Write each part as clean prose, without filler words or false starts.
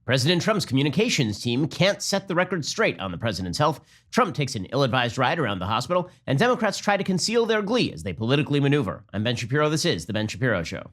President Trump's communications team can't set the record straight on the president's health. Trump takes an ill-advised ride around the hospital, and Democrats try to conceal their glee as they politically maneuver. I'm Ben Shapiro. This is The Ben Shapiro Show.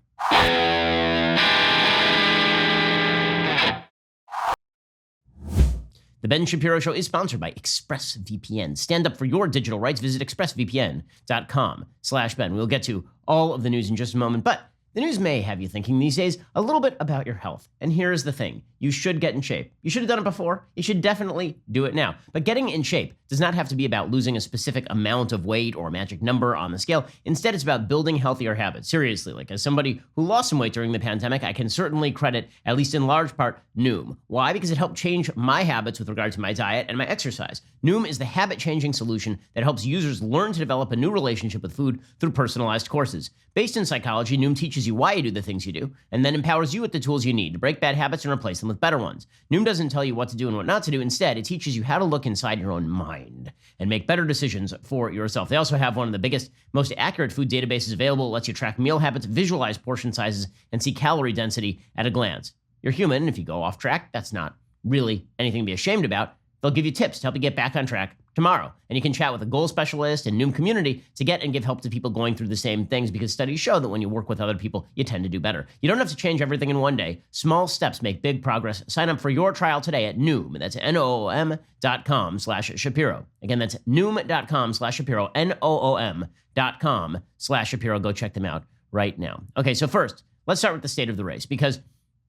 The Ben Shapiro Show is sponsored by ExpressVPN. Stand up for your digital rights. Visit expressvpn.com/Ben. We'll get to all of the news in just a moment, but the news may have you thinking these days a little bit about your health. And here's the thing. You should get in shape. You should have done it before. You should definitely do it now. But getting in shape does not have to be about losing a specific amount of weight or a magic number on the scale. Instead, it's about building healthier habits. Seriously, like as somebody who lost some weight during the pandemic, I can certainly credit, at least in large part, Noom. Why? Because it helped change my habits with regard to my diet and my exercise. Noom is the habit-changing solution that helps users learn to develop a new relationship with food through personalized courses. Based in psychology, Noom teaches you why you do the things you do, and then empowers you with the tools you need to break bad habits and replace them with better ones. Noom doesn't tell you what to do and what not to do. Instead, it teaches you how to look inside your own mind and make better decisions for yourself. They also have one of the biggest, most accurate food databases available. It lets you track meal habits, visualize portion sizes, and see calorie density at a glance. You're human, and if you go off track, that's not really anything to be ashamed about. They'll give you tips to help you get back on track tomorrow. And you can chat with a goal specialist and Noom community to get and give help to people going through the same things, because studies show that when you work with other people, you tend to do better. You don't have to change everything in one day. Small steps make big progress. Sign up for your trial today at Noom. That's Noom.com/Shapiro. Again, that's Noom.com/Shapiro, Noom.com/Shapiro. Go check them out right now. Okay, so first, let's start with the state of the race, because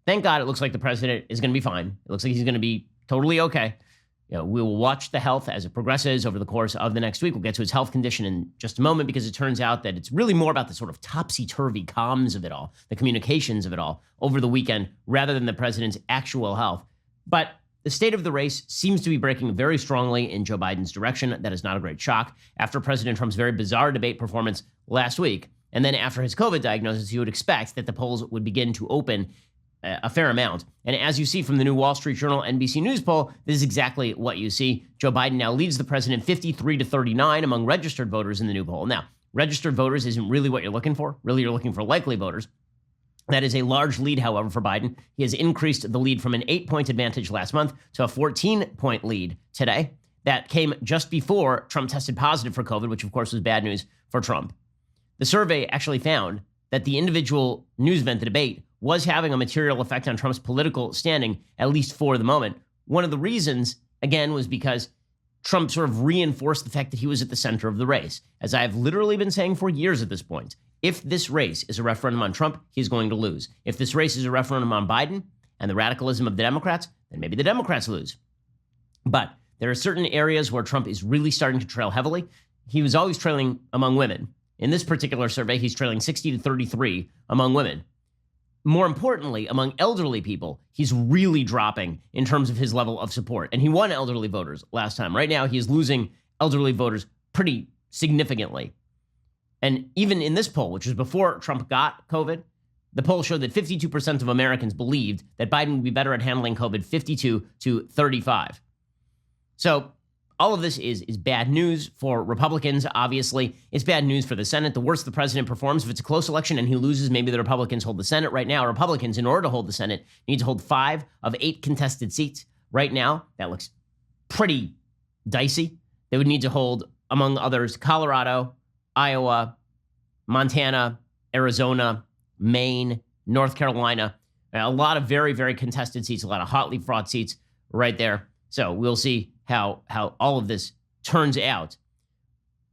thank God it looks like the president is going to be fine. It looks like he's going to be totally okay. You know, we will watch the health as it progresses over the course of the next week. We'll get to his health condition in just a moment, because it turns out that it's really more about the sort of topsy-turvy comms of it all, the communications of it all over the weekend, rather than the president's actual health. But the state of the race seems to be breaking very strongly in Joe Biden's direction. That is not a great shock. After President Trump's very bizarre debate performance last week, and then after his COVID diagnosis, you would expect that the polls would begin to open a fair amount. And as you see from the new Wall Street Journal NBC News poll, this is exactly what you see. Joe Biden now leads the president 53-39 among registered voters in the new poll. Now, registered voters isn't really what you're looking for. Really, you're looking for likely voters. That is a large lead, however, for Biden. He has increased the lead from an 8-point advantage last month to a 14-point lead today. That came just before Trump tested positive for COVID, which of course was bad news for Trump. The survey actually found that the individual news event, the debate, was having a material effect on Trump's political standing, at least for the moment. One of the reasons, again, was because Trump sort of reinforced the fact that he was at the center of the race. As I have literally been saying for years at this point, if this race is a referendum on Trump, he's going to lose. If this race is a referendum on Biden and the radicalism of the Democrats, then maybe the Democrats lose. But there are certain areas where Trump is really starting to trail heavily. He was always trailing among women. In this particular survey, he's trailing 60-33 among women. More importantly, among elderly people, he's really dropping in terms of his level of support. And he won elderly voters last time. Right now, he is losing elderly voters pretty significantly. And even in this poll, which was before Trump got COVID, the poll showed that 52% of Americans believed that Biden would be better at handling COVID, 52-35. So all of this is bad news for Republicans, obviously. It's bad news for the Senate. The worse the president performs, if it's a close election and he loses, maybe the Republicans hold the Senate. Right now, Republicans, in order to hold the Senate, need to hold 5 of 8 contested seats. Right now, that looks pretty dicey. They would need to hold, among others, Colorado, Iowa, Montana, Arizona, Maine, North Carolina. A lot of very, very contested seats, a lot of hotly fraught seats right there. So we'll see how all of this turns out.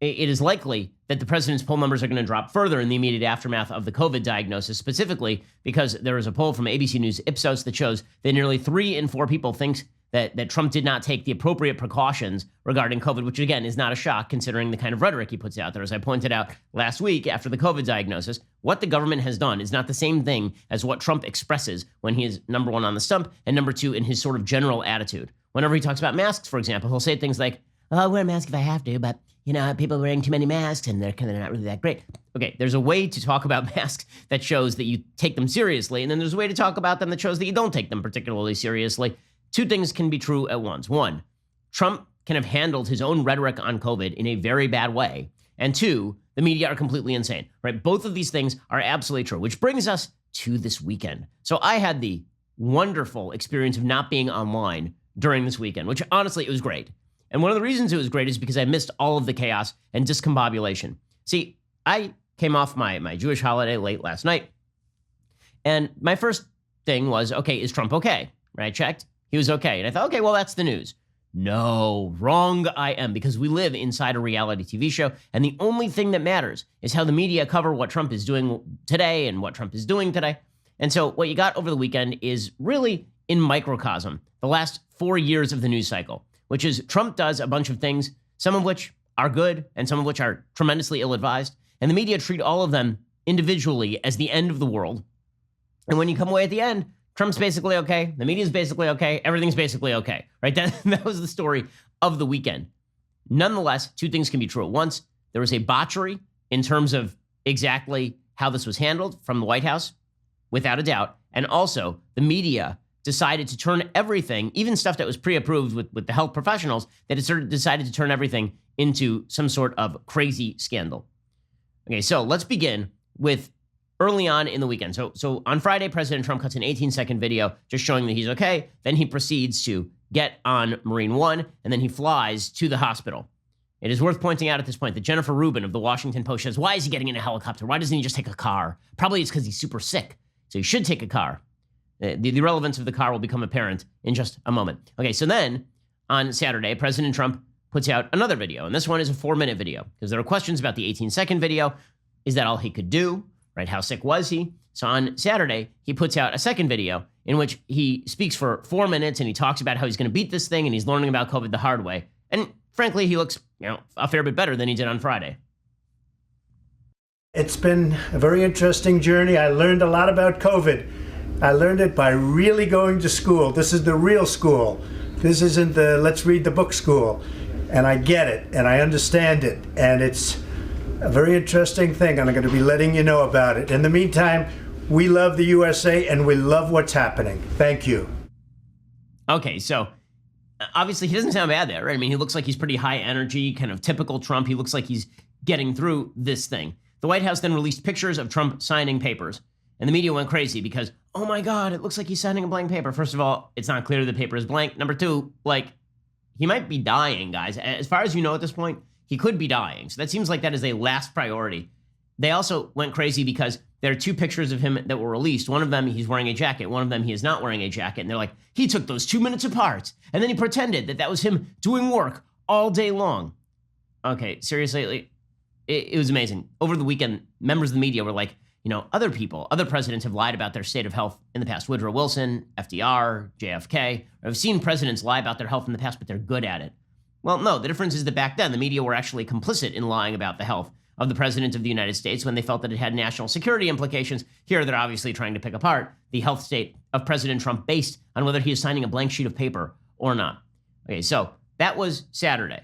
It is likely that the president's poll numbers are going to drop further in the immediate aftermath of the COVID diagnosis, specifically because there is a poll from ABC News Ipsos that shows that nearly 3 in 4 people think that Trump did not take the appropriate precautions regarding COVID, which again is not a shock considering the kind of rhetoric he puts out there. As I pointed out last week after the COVID diagnosis, what the government has done is not the same thing as what Trump expresses when he is number 1 on the stump and number 2 in his sort of general attitude. Whenever he talks about masks, for example, he'll say things like, "Oh, I'll wear a mask if I have to, but, people are wearing too many masks and they're not really that great." Okay, there's a way to talk about masks that shows that you take them seriously, and then there's a way to talk about them that shows that you don't take them particularly seriously. 2 things can be true at once. 1, Trump can have handled his own rhetoric on COVID in a very bad way. And 2, the media are completely insane, right? Both of these things are absolutely true, which brings us to this weekend. So I had the wonderful experience of not being online during this weekend, which honestly, it was great. And one of the reasons it was great is because I missed all of the chaos and discombobulation. See, I came off my Jewish holiday late last night, and my first thing was, okay, is Trump okay? Right? I checked. He was okay. And I thought, okay, well, that's the news. No, wrong I am, because we live inside a reality TV show, and the only thing that matters is how the media cover what Trump is doing today and what Trump is doing today. And so what you got over the weekend is really in microcosm the last 4 years of the news cycle, which is Trump does a bunch of things, some of which are good and some of which are tremendously ill-advised, and the media treat all of them individually as the end of the world. And when you come away at the end, Trump's basically okay, the media's basically okay, everything's basically okay, right? That was the story of the weekend. Nonetheless, two things can be true at once. There was a botchery in terms of exactly how this was handled from the White House, without a doubt. And also, the media decided to turn everything, even stuff that was pre-approved with the health professionals, that it sort of decided to turn everything into some sort of crazy scandal. Okay, so let's begin with early on in the weekend. So on Friday, President Trump cuts an 18-second video just showing that he's okay. Then he proceeds to get on Marine One, and then he flies to the hospital. It is worth pointing out at this point that Jennifer Rubin of the Washington Post says, why is he getting in a helicopter? Why doesn't he just take a car? Probably it's because he's super sick, so he should take a car. The relevance of the car will become apparent in just a moment. Okay, so then on Saturday, President Trump puts out another video, and this one is a 4-minute video because there are questions about the 18-second video. Is that all he could do? Right? How sick was he? So on Saturday, he puts out a second video in which he speaks for 4 minutes and he talks about how he's going to beat this thing and he's learning about COVID the hard way. And frankly, he looks, a fair bit better than he did on Friday. It's been a very interesting journey. I learned a lot about COVID. I learned it by really going to school. This is the real school. This isn't the let's read the book school. And I get it and I understand it. And it's a very interesting thing, and I'm going to be letting you know about it. In the meantime, we love the USA, and we love what's happening. Thank you. Okay, so obviously he doesn't sound bad there, right? I mean, he looks like he's pretty high energy, kind of typical Trump. He looks like he's getting through this thing. The White House then released pictures of Trump signing papers, and the media went crazy because, oh my God, it looks like he's signing a blank paper. First of all, it's not clear the paper is blank. Number two, he might be dying, guys. As far as you know at this point, he could be dying. So that seems like that is a last priority. They also went crazy because there are two pictures of him that were released. One of them, he's wearing a jacket. One of them, he is not wearing a jacket. And they're like, he took those 2 minutes apart. And then he pretended that was him doing work all day long. Okay, seriously, it was amazing. Over the weekend, members of the media were like, other presidents have lied about their state of health in the past. Woodrow Wilson, FDR, JFK. I've seen presidents lie about their health in the past, but they're good at it. Well, no, the difference is that back then, the media were actually complicit in lying about the health of the president of the United States when they felt that it had national security implications. Here, they're obviously trying to pick apart the health state of President Trump based on whether he is signing a blank sheet of paper or not. Okay, so that was Saturday.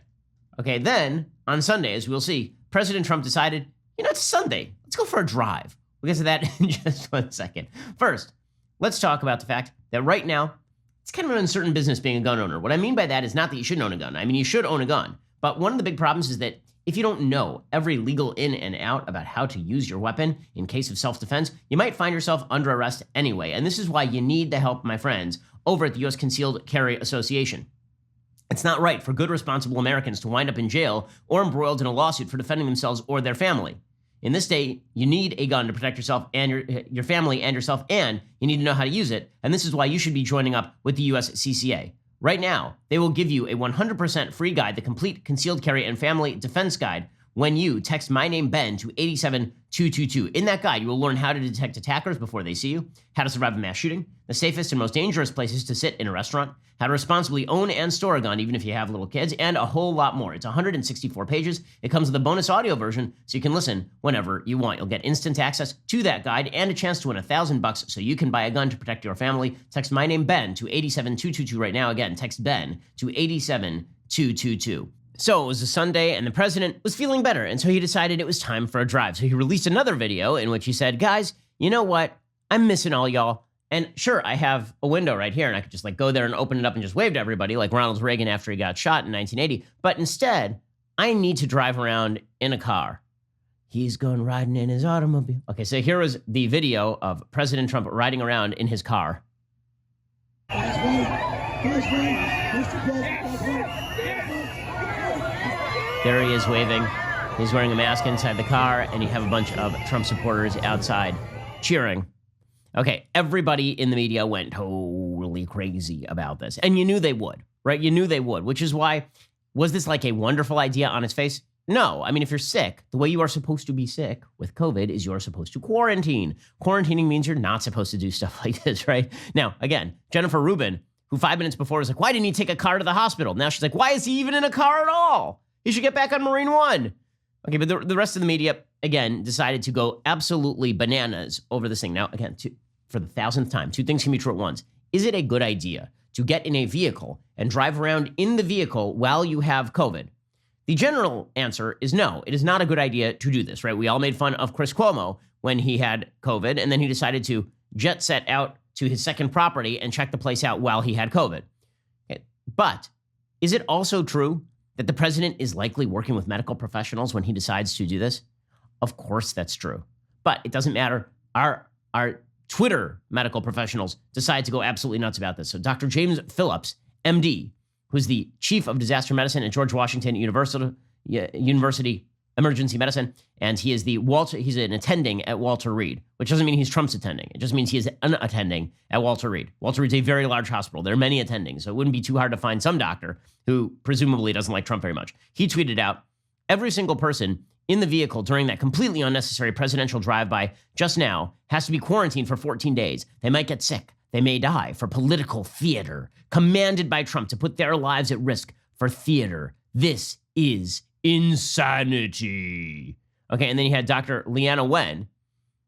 Okay, then on Sunday, as we'll see, President Trump decided, it's Sunday. Let's go for a drive. We'll get to that in just 1 second. First, let's talk about the fact that right now, it's kind of an uncertain business being a gun owner. What I mean by that is not that you shouldn't own a gun. I mean, you should own a gun. But one of the big problems is that if you don't know every legal in and out about how to use your weapon in case of self-defense, you might find yourself under arrest anyway. And this is why you need the help of my friends over at the U.S. Concealed Carry Association. It's not right for good, responsible Americans to wind up in jail or embroiled in a lawsuit for defending themselves or their family. In this state, you need a gun to protect yourself and your family and yourself, and you need to know how to use it. And this is why you should be joining up with the USCCA. Right now, they will give you a 100% free guide, the Complete Concealed Carry and Family Defense Guide, when you text my name, Ben, to 87222. In that guide, you will learn how to detect attackers before they see you, how to survive a mass shooting, the safest and most dangerous places to sit in a restaurant, how to responsibly own and store a gun even if you have little kids, and a whole lot more. It's 164 pages. It comes with a bonus audio version so you can listen whenever you want. You'll get instant access to that guide and a chance to win $1,000 so you can buy a gun to protect your family. Text my name, Ben, to 87222 right now. Again, text Ben to 87222. So it was a Sunday, and the president was feeling better, and so he decided it was time for a drive. So he released another video in which he said, guys, you know what? I'm missing all y'all. And sure, I have a window right here, and I could just go there and open it up and just wave to everybody like Ronald Reagan after he got shot in 1980. But instead, I need to drive around in a car. He's going riding in his automobile. Okay, so here was the video of President Trump riding around in his car. There he is waving. He's wearing a mask inside the car, and you have a bunch of Trump supporters outside cheering. Okay, everybody in the media went totally crazy about this. And you knew they would, right? You knew they would, which is why, was this like a wonderful idea on its face? No. I mean, if you're sick, the way you are supposed to be sick with COVID is you're supposed to quarantine. Quarantining means you're not supposed to do stuff like this, right? Now, again, Jennifer Rubin, who 5 minutes before was like, why didn't he take a car to the hospital? Now she's like, why is he even in a car at all? He should get back on Marine One. Okay, but the rest of the media, again, decided to go absolutely bananas over this thing. Now, again, for the 1000th time, two things can be true at once. Is it a good idea to get in a vehicle and drive around in the vehicle while you have COVID? The general answer is no. It is not a good idea to do this, right? We all made fun of Chris Cuomo when he had COVID, and then he decided to jet set out to his second property and check the place out while he had COVID. Okay. But is it also true that the president is likely working with medical professionals when he decides to do this? Of course that's true. But it doesn't matter. Our Twitter medical professionals decide to go absolutely nuts about this. So Dr. James Phillips, MD, who's the chief of disaster medicine at George Washington University Emergency Medicine, and he's an attending at Walter Reed, which doesn't mean he's Trump's attending. It just means he is an attending at Walter Reed. Walter Reed's a very large hospital. There are many attendings, so it wouldn't be too hard to find some doctor who presumably doesn't like Trump very much. He tweeted out, every single person in the vehicle during that completely unnecessary presidential drive-by just now has to be quarantined for 14 days. They might get sick. They may die for political theater, commanded by Trump to put their lives at risk for theater. This is insanity. Okay, and then you had Dr. Leanna Wen,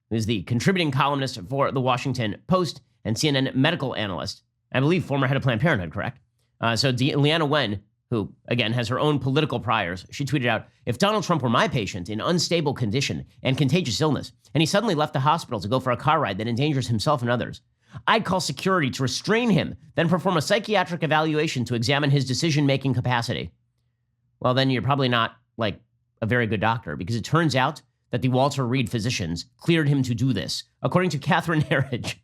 who's the contributing columnist for The Washington Post and CNN medical analyst. I believe former head of Planned Parenthood, correct? Leanna Wen, who, again, has her own political priors, she tweeted out, if Donald Trump were my patient in unstable condition and contagious illness, and he suddenly left the hospital to go for a car ride that endangers himself and others, I'd call security to restrain him, then perform a psychiatric evaluation to examine his decision-making capacity. Well, then you're probably not, like, a very good doctor, because it turns out that the Walter Reed physicians cleared him to do this. According to Catherine Herridge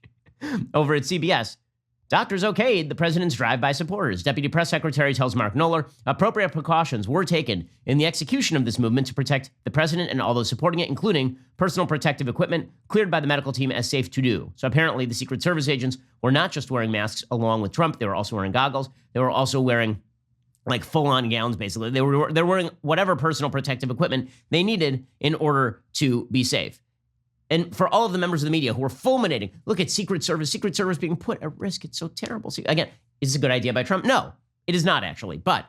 over at CBS, doctors okayed the president's drive-by supporters. Deputy Press Secretary tells Mark Knoller appropriate precautions were taken in the execution of this movement to protect the president and all those supporting it, including personal protective equipment cleared by the medical team as safe to do. So apparently the Secret Service agents were not just wearing masks along with Trump. They were also wearing goggles. They were also wearing like full-on gowns, basically. They're wearing whatever personal protective equipment they needed in order to be safe. And for all of the members of the media who were fulminating, look at Secret Service being put at risk. It's so terrible. Again, is this a good idea by Trump? No, it is not actually. But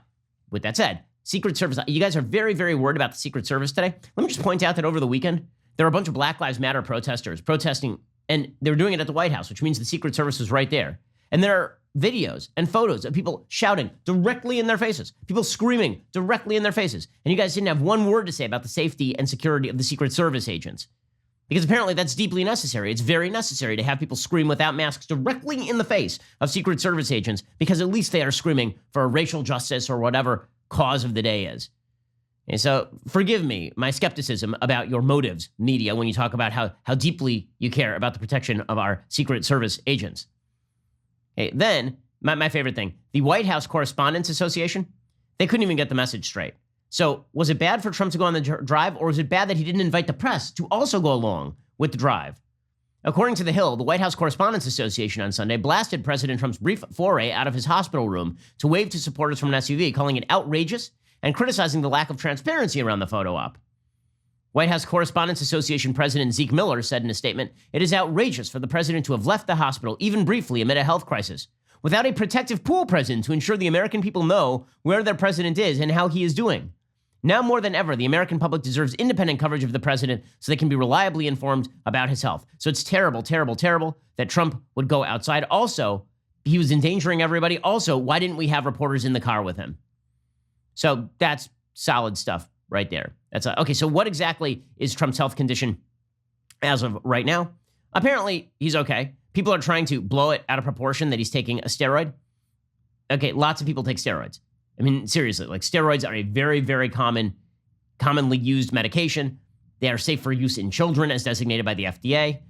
with that said, Secret Service, you guys are very, very worried about the Secret Service today. Let me just point out that over the weekend, there were a bunch of Black Lives Matter protesters protesting, and they were doing it at the White House, which means the Secret Service was right there. And there are videos and photos of people shouting directly in their faces, people screaming directly in their faces. And you guys didn't have one word to say about the safety and security of the Secret Service agents. Because apparently that's deeply necessary. It's very necessary to have people scream without masks directly in the face of Secret Service agents, because at least they are screaming for racial justice or whatever cause of the day is. And so forgive me, my skepticism about your motives, media, when you talk about how deeply you care about the protection of our Secret Service agents. Okay, then, my favorite thing, the White House Correspondents Association, they couldn't even get the message straight. So was it bad for Trump to go on the drive, or was it bad that he didn't invite the press to also go along with the drive? According to The Hill, the White House Correspondents Association on Sunday blasted President Trump's brief foray out of his hospital room to wave to supporters from an SUV, calling it outrageous and criticizing the lack of transparency around the photo op. White House Correspondents Association President Zeke Miller said in a statement, "It is outrageous for the president to have left the hospital, even briefly, amid a health crisis, without a protective pool present to ensure the American people know where their president is and how he is doing. Now more than ever, the American public deserves independent coverage of the president so they can be reliably informed about his health." So it's terrible, terrible, terrible that Trump would go outside. Also, he was endangering everybody. Also, why didn't we have reporters in the car with him? So that's solid stuff right there. Okay, so what exactly is Trump's health condition as of right now? Apparently, he's okay. People are trying to blow it out of proportion that he's taking a steroid. Okay, lots of people take steroids. I mean, seriously, like steroids are a very, very commonly used medication. They are safe for use in children as designated by the FDA.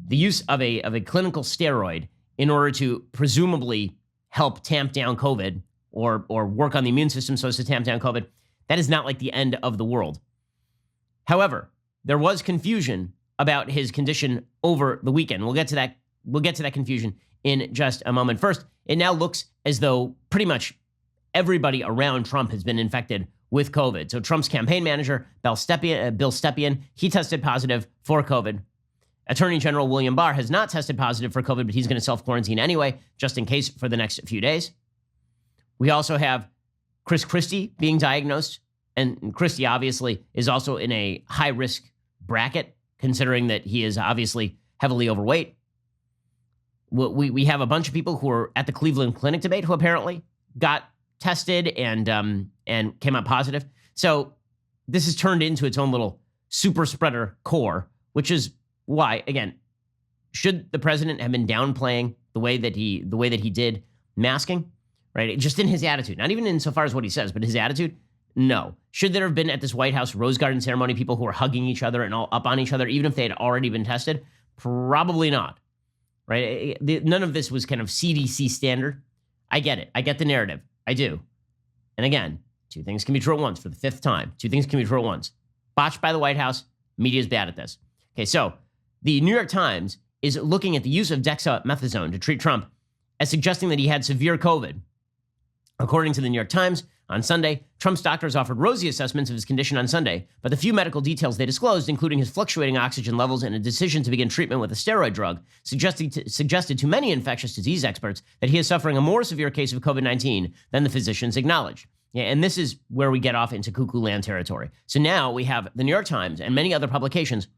The use of a clinical steroid in order to presumably help tamp down COVID or work on the immune system so as to tamp down COVID, that is not like the end of the world. However, there was confusion about his condition over the weekend. We'll get to that. We'll get to that confusion in just a moment. First, it now looks as though pretty much everybody around Trump has been infected with COVID. So Trump's campaign manager, Bill Stepien, he tested positive for COVID. Attorney General William Barr has not tested positive for COVID, but he's going to self-quarantine anyway, just in case for the next few days. We also have Chris Christie being diagnosed, and Christie obviously is also in a high-risk bracket, considering that he is obviously heavily overweight. We have a bunch of people who are at the Cleveland Clinic debate who apparently got tested and came out positive. So this has turned into its own little super spreader core, which is why, again, should the president have been downplaying the way that he did masking, right? Just in his attitude, not even insofar as what he says, but his attitude. No. Should there have been at this White House Rose Garden ceremony people who were hugging each other and all up on each other, even if they had already been tested? Probably not, right? None of this was kind of CDC standard. I get it. I get the narrative. I do. And again, two things can be true at once for the fifth time. Two things can be true at once. Botched by the White House. Media is bad at this. Okay, so the New York Times is looking at the use of dexamethasone to treat Trump as suggesting that he had severe COVID. According to the New York Times, on Sunday, Trump's doctors offered rosy assessments of his condition on Sunday, but the few medical details they disclosed, including his fluctuating oxygen levels and a decision to begin treatment with a steroid drug, suggested to many infectious disease experts that he is suffering a more severe case of COVID-19 than the physicians acknowledged. Yeah, and this is where we get off into cuckoo land territory. So now we have the New York Times and many other publications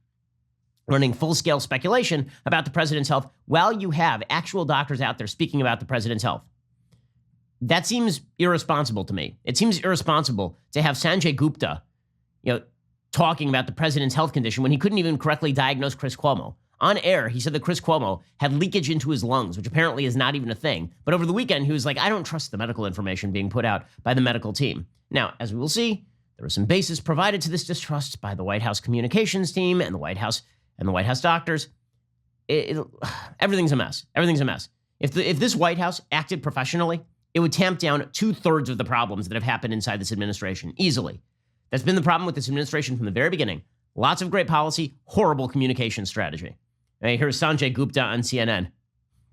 running full-scale speculation about the president's health while you have actual doctors out there speaking about the president's health. That seems irresponsible to me. It seems irresponsible to have Sanjay Gupta, talking about the president's health condition when he couldn't even correctly diagnose Chris Cuomo. On air, he said that Chris Cuomo had leakage into his lungs, which apparently is not even a thing. But over the weekend, he was like, I don't trust the medical information being put out by the medical team. Now, as we will see, there was some basis provided to this distrust by the White House communications team and the White House doctors. Everything's a mess. Everything's a mess. If this White House acted professionally, it would tamp down 2/3 of the problems that have happened inside this administration easily. That's been the problem with this administration from the very beginning. Lots of great policy, horrible communication strategy. Right, here's Sanjay Gupta on CNN.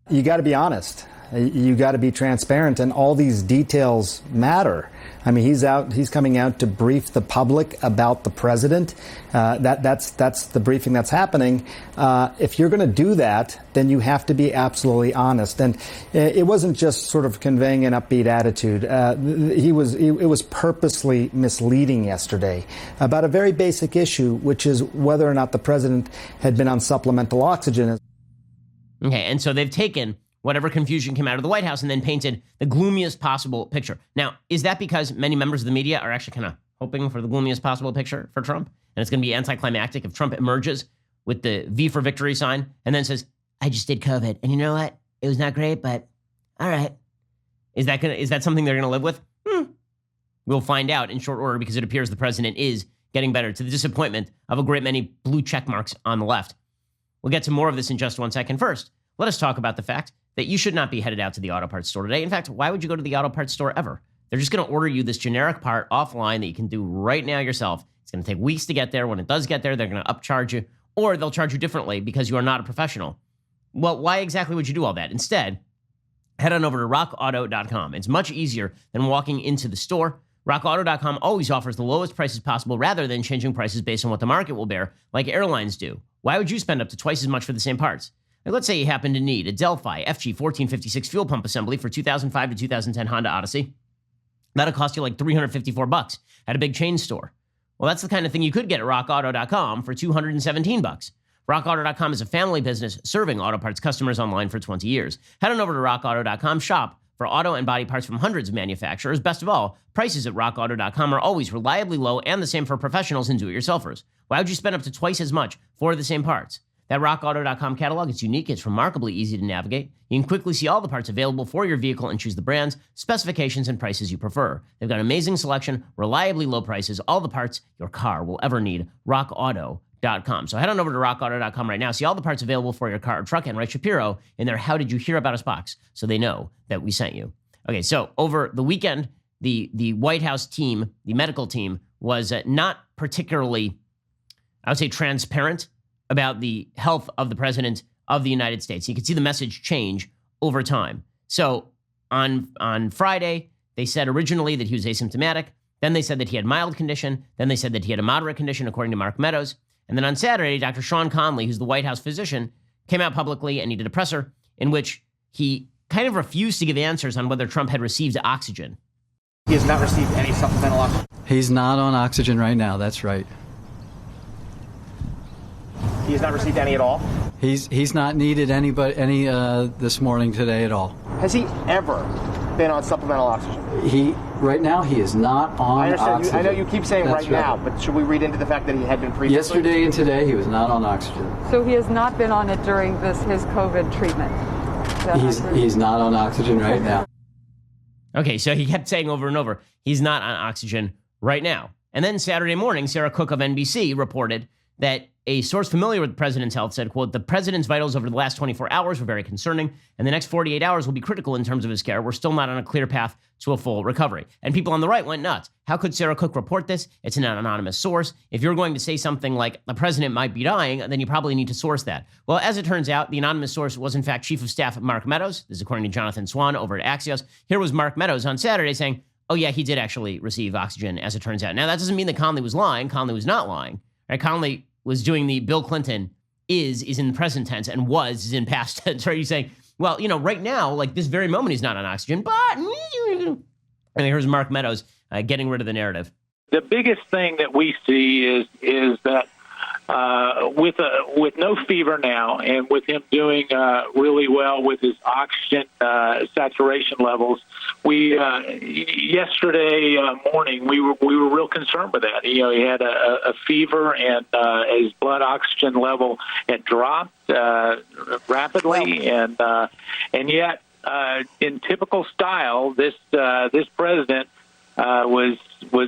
You got to be honest. You got to be transparent, and all these details matter. I mean, he's coming out to brief the public about the president. That's the briefing that's happening. If you're going to do that, then you have to be absolutely honest. And it wasn't just sort of conveying an upbeat attitude. It was purposely misleading yesterday about a very basic issue, which is whether or not the president had been on supplemental oxygen. Okay, and so they've taken whatever confusion came out of the White House and then painted the gloomiest possible picture. Now, is that because many members of the media are actually kind of hoping for the gloomiest possible picture for Trump? And it's going to be anticlimactic if Trump emerges with the V for victory sign and then says, I just did COVID. And you know what? It was not great, but all right. Is that something they're going to live with? We'll find out in short order because it appears the president is getting better, to the disappointment of a great many blue check marks on the left. We'll get to more of this in just 1 second. First, let us talk about the fact that you should not be headed out to the auto parts store today. In fact, why would you go to the auto parts store ever? They're just going to order you this generic part offline that you can do right now yourself. It's going to take weeks to get there. When it does get there, they're going to upcharge you, or they'll charge you differently because you are not a professional. Well, why exactly would you do all that? Instead, head on over to rockauto.com. It's much easier than walking into the store. RockAuto.com always offers the lowest prices possible rather than changing prices based on what the market will bear, like airlines do. Why would you spend up to twice as much for the same parts? Like, let's say you happen to need a Delphi FG1456 fuel pump assembly for 2005 to 2010 Honda Odyssey. That'll cost you like $354 at a big chain store. Well, that's the kind of thing you could get at rockauto.com for $217. RockAuto.com is a family business serving auto parts customers online for 20 years. Head on over to rockauto.com, shop for auto and body parts from hundreds of manufacturers. Best of all, prices at rockauto.com are always reliably low and the same for professionals and do-it-yourselfers. Why would you spend up to twice as much for the same parts? That rockauto.com catalog is unique. It's remarkably easy to navigate. You can quickly see all the parts available for your vehicle and choose the brands, specifications, and prices you prefer. They've got amazing selection, reliably low prices, all the parts your car will ever need. rockauto.com. rockauto.com. So head on over to rockauto.com right now. See all the parts available for your car or truck and write Shapiro in their How Did You Hear About Us box so they know that we sent you. Okay, so over the weekend, the White House team, the medical team, was not particularly, I would say, transparent about the health of the president of the United States. You can see the message change over time. So on Friday, they said originally that he was asymptomatic. Then they said that he had mild condition. Then they said that he had a moderate condition, according to Mark Meadows. And then on Saturday, Dr. Sean Conley, who's the White House physician, came out publicly and he did a presser in which he kind of refused to give answers on whether Trump had received oxygen. He has not received any supplemental oxygen. He's not on oxygen right now, that's right. He has not received any at all? He's not needed any this morning, today at all. Has he ever been on supplemental oxygen? Right now he is not on I understand. oxygen. I know you keep saying That's right now, but should we read into the fact that he had been previously? Yesterday and today he was not on oxygen. So he has not been on it during his COVID treatment? He's not on oxygen right now. Okay, so he kept saying over and over, he's not on oxygen right now. And then Saturday morning, Sarah Cook of NBC reported that a source familiar with the president's health said, quote, the president's vitals over the last 24 hours were very concerning, and the next 48 hours will be critical in terms of his care. We're still not on a clear path to a full recovery. And people on the right went nuts. How could Sarah Cook report this? It's an anonymous source. If you're going to say something like the president might be dying, then you probably need to source that. Well, as it turns out, the anonymous source was in fact Chief of Staff Mark Meadows. This is according to Jonathan Swan over at Axios. Here was Mark Meadows on Saturday saying, oh yeah, he did actually receive oxygen, as it turns out. Now, that doesn't mean that Conley was lying. Conley was not lying. Right? Conley was doing the Bill Clinton is in the present tense and was is in past tense. Right? You're saying, well, you know, right now, like this very moment, he's not on oxygen, but and here's Mark Meadows getting rid of the narrative. The biggest thing that we see is that with no fever now, and with him doing really well with his oxygen saturation levels, we yesterday morning we were real concerned with that. You know, he had a fever, and his blood oxygen level had dropped rapidly, and yet in typical style, this president was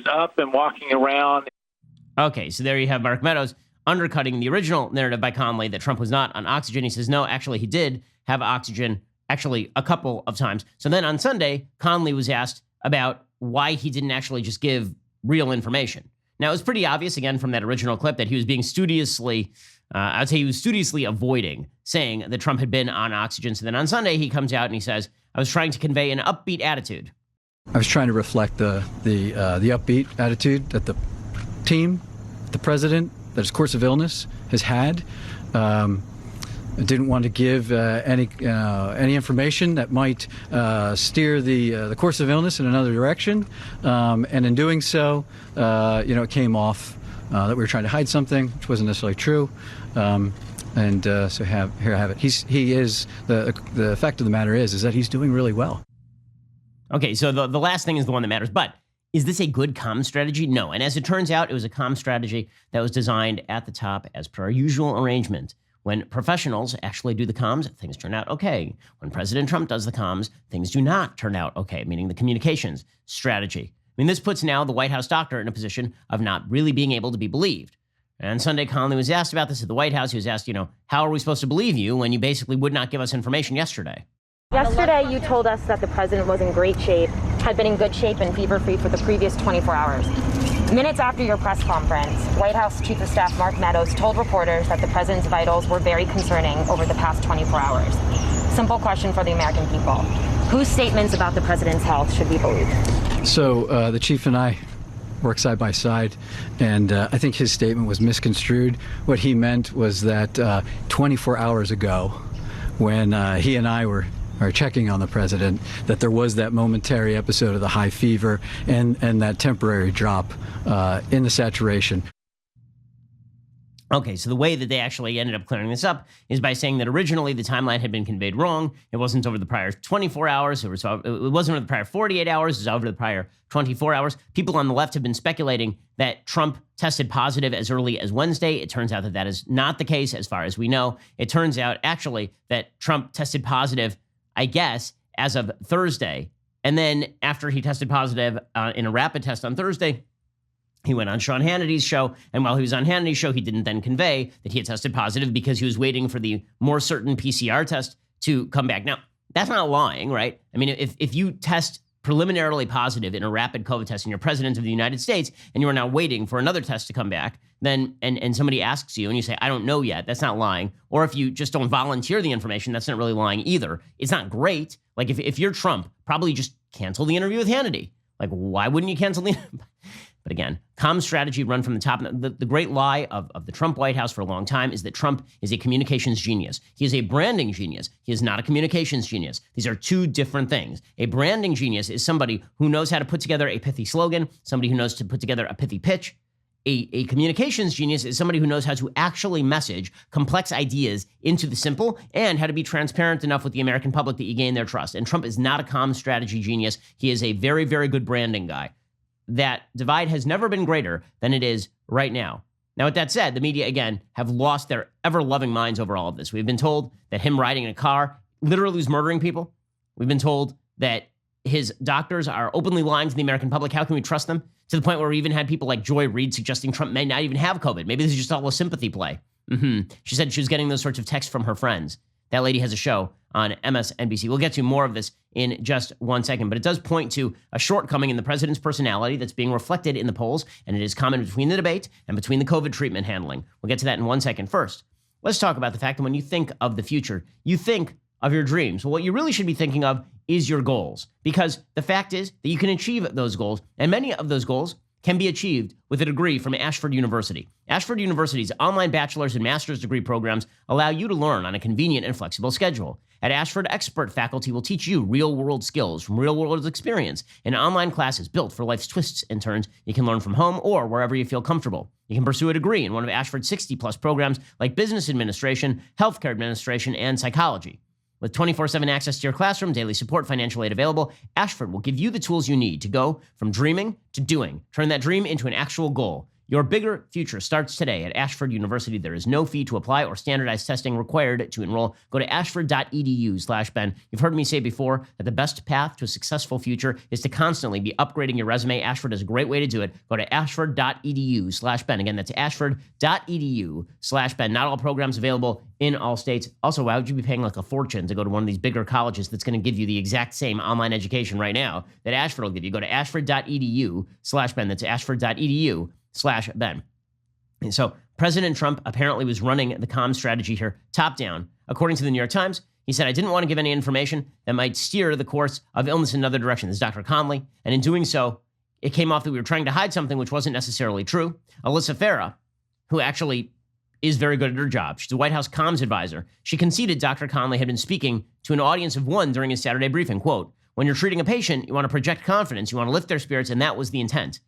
up and walking around. Okay, so there you have Mark Meadows undercutting the original narrative by Conley that Trump was not on oxygen. He says, no, actually, he did have oxygen, actually, a couple of times. So then on Sunday, Conley was asked about why he didn't actually just give real information. Now, it was pretty obvious, again, from that original clip that he was being studiously, I'd say he was studiously avoiding saying that Trump had been on oxygen. So then on Sunday, he comes out and he says, I was trying to convey an upbeat attitude. I was trying to reflect the upbeat attitude that the team, the president, that his course of illness has had. I didn't want to give any information that might steer the course of illness in another direction, and in doing so, it came off that we were trying to hide something, which wasn't necessarily true. So here I have it. He is the fact of the matter is that he's doing really well. Okay, so the last thing is the one that matters, but is this a good comm strategy? No. And as it turns out, it was a comm strategy that was designed at the top as per our usual arrangement. When professionals actually do the comms, things turn out okay. When President Trump does the comms, things do not turn out okay, meaning the communications strategy. I mean, this puts now the White House doctor in a position of not really being able to be believed. And Sunday, Conley was asked about this at the White House. He was asked, how are we supposed to believe you when you basically would not give us information yesterday? Yesterday, you told us that the president was in great shape, had been in good shape and fever-free for the previous 24 hours. Minutes after your press conference, White House Chief of Staff Mark Meadows told reporters that the president's vitals were very concerning over the past 24 hours. Simple question for the American people. Whose statements about the president's health should we believe? So the chief and I work side by side, and I think his statement was misconstrued. What he meant was that 24 hours ago, when he and I were checking on the president, that there was that momentary episode of the high fever and that temporary drop in the saturation. Okay, so the way that they actually ended up clearing this up is by saying that originally the timeline had been conveyed wrong. It wasn't over the prior 24 hours. It wasn't over the prior 48 hours. It was over the prior 24 hours. People on the left have been speculating that Trump tested positive as early as Wednesday. It turns out that that is not the case as far as we know. It turns out actually that Trump tested positive, I guess, as of Thursday. And then after he tested positive in a rapid test on Thursday, He went on Sean Hannity's show, and while he was on Hannity's show, he didn't then convey that he had tested positive because he was waiting for the more certain PCR test to come back. Now, that's not lying, right? I mean, if you test preliminarily positive in a rapid COVID test and you're president of the United States and you are now waiting for another test to come back, then and somebody asks you and you say, I don't know yet, that's not lying. Or if you just don't volunteer the information, that's not really lying either. It's not great. Like if you're Trump, probably just cancel the interview with Hannity. Like, why wouldn't you cancel the But again, comm strategy run from the top. The great lie of the Trump White House for a long time is that Trump is a communications genius. He is a branding genius. He is not a communications genius. These are two different things. A branding genius is somebody who knows how to put together a pithy slogan, somebody who knows to put together a pithy pitch. A communications genius is somebody who knows how to actually message complex ideas into the simple and how to be transparent enough with the American public that you gain their trust. And Trump is not a comm strategy genius. He is a very, very good branding guy. That divide has never been greater than it is right now. Now, with that said, the media, again, have lost their ever-loving minds over all of this. We've been told that him riding in a car literally is murdering people. We've been told that his doctors are openly lying to the American public. How can we trust them? To the point where we even had people like Joy Reid suggesting Trump may not even have COVID. Maybe this is just all a sympathy play. She said she was getting those sorts of texts from her friends. That lady has a show on MSNBC. We'll get to more of this in just one second, but it does point to a shortcoming in the president's personality that's being reflected in the polls, and it is common between the debate and between the COVID treatment handling. We'll get to that in 1 second. First, let's talk about the fact that when you think of the future, you think of your dreams. Well, what you really should be thinking of is your goals, because the fact is that you can achieve those goals, and many of those goals can be achieved with a degree from Ashford University. Ashford University's online bachelor's and master's degree programs allow you to learn on a convenient and flexible schedule. At Ashford, expert faculty will teach you real-world skills from real-world experience in online classes built for life's twists and turns. You can learn from home or wherever you feel comfortable. You can pursue a degree in one of Ashford's 60-plus programs like business administration, healthcare administration, and psychology. With 24/7 access to your classroom, daily support, financial aid available, Ashford will give you the tools you need to go from dreaming to doing. Turn that dream into an actual goal. Your bigger future starts today at Ashford University. There is no fee to apply or standardized testing required to enroll. Go to ashford.edu/Ben. You've heard me say before that the best path to a successful future is to constantly be upgrading your resume. Ashford is a great way to do it. Go to ashford.edu/Ben. Again, that's ashford.edu/Ben. Not all programs available in all states. Also, why would you be paying like a fortune to go to one of these bigger colleges that's going to give you the exact same online education right now that Ashford will give you? Go to ashford.edu/Ben. That's ashford.edu/Ben. And so President Trump apparently was running the comm strategy here top down. According to the New York Times, he said, I didn't want to give any information that might steer the course of illness in another direction. This is Dr. Conley. And in doing so, it came off that we were trying to hide something which wasn't necessarily true. Alyssa Farah, who actually is very good at her job, she's a White House comms advisor, she conceded Dr. Conley had been speaking to an audience of one during his Saturday briefing. Quote, when you're treating a patient, you want to project confidence, you want to lift their spirits, and that was the intent.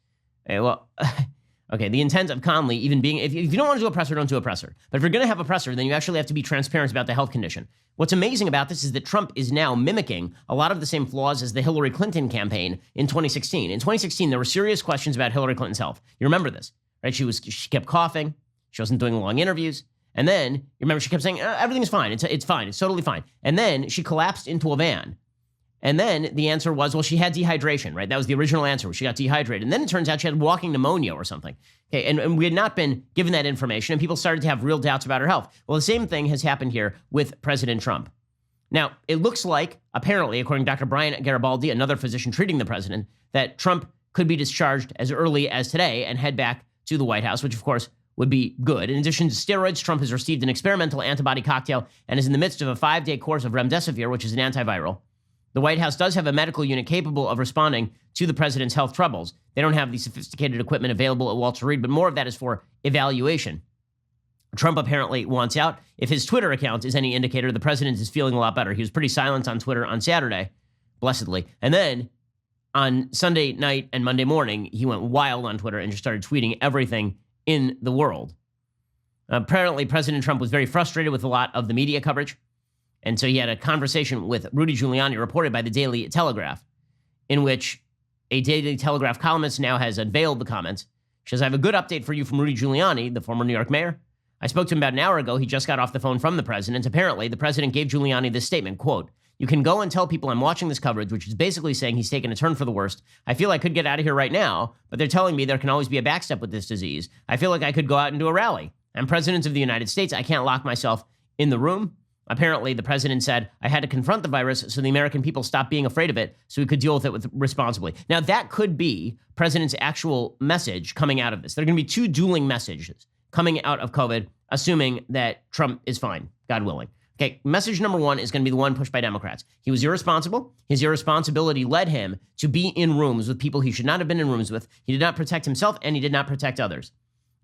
Okay, the intent of Conley even being, if you don't want to do a presser, don't do a presser. But if you're going to have a presser, then you actually have to be transparent about the health condition. What's amazing about this is that Trump is now mimicking a lot of the same flaws as the Hillary Clinton campaign in 2016. In 2016, there were serious questions about Hillary Clinton's health. You remember this, right? She kept coughing. She wasn't doing long interviews. And then, you remember, she kept saying, everything's fine. It's fine. It's totally fine. And then she collapsed into a van. And then the answer was, well, she had dehydration, right? That was the original answer. She got dehydrated. And then it turns out she had walking pneumonia or something. Okay, and we had not been given that information, and people started to have real doubts about her health. Well, the same thing has happened here with President Trump. Now, it looks like, apparently, according to Dr. Brian Garibaldi, another physician treating the president, that Trump could be discharged as early as today and head back to the White House, which, of course, would be good. In addition to steroids, Trump has received an experimental antibody cocktail and is in the midst of a 5-day course of remdesivir, which is an antiviral. The White House does have a medical unit capable of responding to the president's health troubles. They don't have the sophisticated equipment available at Walter Reed, but more of that is for evaluation. Trump apparently wants out. If his Twitter account is any indicator, the president is feeling a lot better. He was pretty silent on Twitter on Saturday, blessedly. And then on Sunday night and Monday morning, he went wild on Twitter and just started tweeting everything in the world. Apparently, President Trump was very frustrated with a lot of the media coverage. And so he had a conversation with Rudy Giuliani, reported by the Daily Telegraph, in which a Daily Telegraph columnist now has unveiled the comments. She says, I have a good update for you from Rudy Giuliani, the former New York mayor. I spoke to him about an hour ago. He just got off the phone from the president. Apparently, the president gave Giuliani this statement, quote, You can go and tell people I'm watching this coverage, which is basically saying he's taken a turn for the worst. I feel I could get out of here right now, but they're telling me there can always be a backstep with this disease. I feel like I could go out and do a rally. I'm president of the United States. I can't lock myself in the room. Apparently, the president said, I had to confront the virus so the American people stopped being afraid of it so we could deal with it responsibly. Now, that could be president's actual message coming out of this. There are going to be two dueling messages coming out of COVID, assuming that Trump is fine, God willing. Okay, message number one is going to be the one pushed by Democrats. He was irresponsible. His irresponsibility led him to be in rooms with people he should not have been in rooms with. He did not protect himself, and he did not protect others.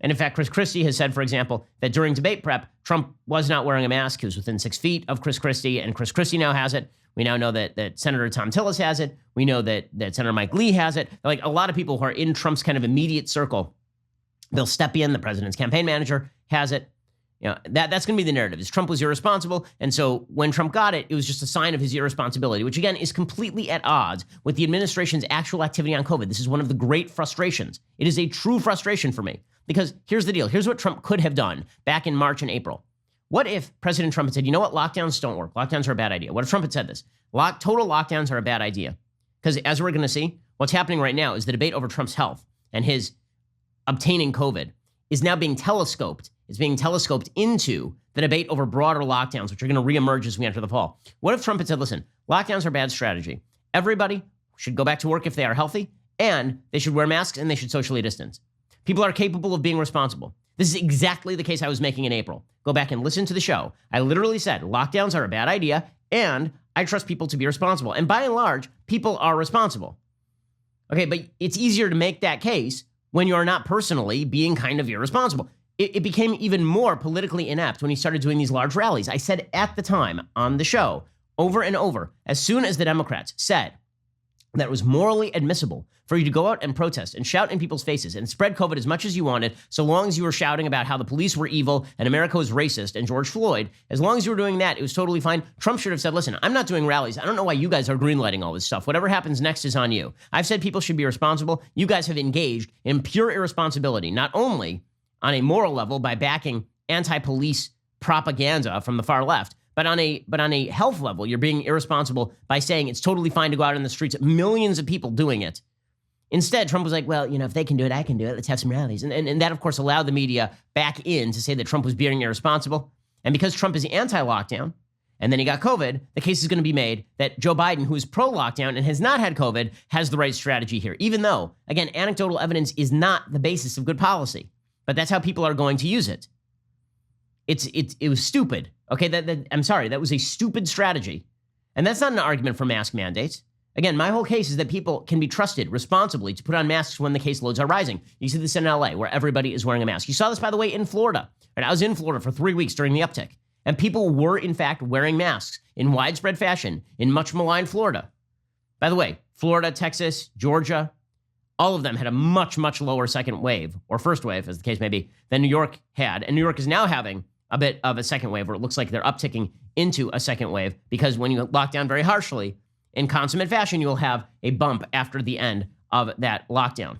And in fact, Chris Christie has said, for example, that during debate prep, Trump was not wearing a mask. He was within 6 feet of Chris Christie, and Chris Christie now has it. We now know that Senator Tom Tillis has it. We know that Senator Mike Lee has it. Like a lot of people who are in Trump's kind of immediate circle, they'll step in. The president's campaign manager has it. You know, that's going to be the narrative, is Trump was irresponsible. And so when Trump got it, it was just a sign of his irresponsibility, which again is completely at odds with the administration's actual activity on COVID. This is one of the great frustrations. It is a true frustration for me because here's the deal. Here's what Trump could have done back in March and April. What if President Trump had said, you know what, lockdowns don't work. Lockdowns are a bad idea. What if Trump had said this? Total lockdowns are a bad idea. Because as we're going to see, what's happening right now is the debate over Trump's health and his obtaining COVID is now being telescoped. It's being telescoped into the debate over broader lockdowns, which are going to reemerge as we enter the fall. What if Trump had said, listen, lockdowns are bad strategy. Everybody should go back to work if they are healthy, and they should wear masks, and they should socially distance. People are capable of being responsible. This is exactly the case I was making in April. Go back and listen to the show. I literally said lockdowns are a bad idea, and I trust people to be responsible. And by and large, people are responsible. Okay, but it's easier to make that case when you are not personally being kind of irresponsible. It became even more politically inept when he started doing these large rallies. I said at the time on the show, over and over, as soon as the Democrats said that it was morally admissible for you to go out and protest and shout in people's faces and spread COVID as much as you wanted, so long as you were shouting about how the police were evil and America was racist and George Floyd, as long as you were doing that, it was totally fine. Trump should have said, listen, I'm not doing rallies. I don't know why you guys are greenlighting all this stuff. Whatever happens next is on you. I've said people should be responsible. You guys have engaged in pure irresponsibility, not only on a moral level by backing anti-police propaganda from the far left, but on a health level, you're being irresponsible by saying it's totally fine to go out in the streets, millions of people doing it. Instead, Trump was like, well, you know, if they can do it, I can do it. Let's have some rallies. And that, of course, allowed the media back in to say that Trump was being irresponsible. And because Trump is anti-lockdown, and then he got COVID, the case is going to be made that Joe Biden, who is pro-lockdown and has not had COVID, has the right strategy here, even though, again, anecdotal evidence is not the basis of good policy. But that's how people are going to use it. It was stupid. Okay, I'm sorry, that was a stupid strategy. And that's not an argument for mask mandates. Again, my whole case is that people can be trusted responsibly to put on masks when the caseloads are rising. You see this in LA, where everybody is wearing a mask. You saw this, by the way, in Florida. And I was in Florida for 3 weeks during the uptick. And people were, in fact, wearing masks in widespread fashion in much maligned Florida. By the way, Florida, Texas, Georgia, all of them had a much, much lower second wave, or first wave, as the case may be, than New York had. And New York is now having a bit of a second wave, where it looks like they're upticking into a second wave, because when you lock down very harshly, in consummate fashion, you will have a bump after the end of that lockdown.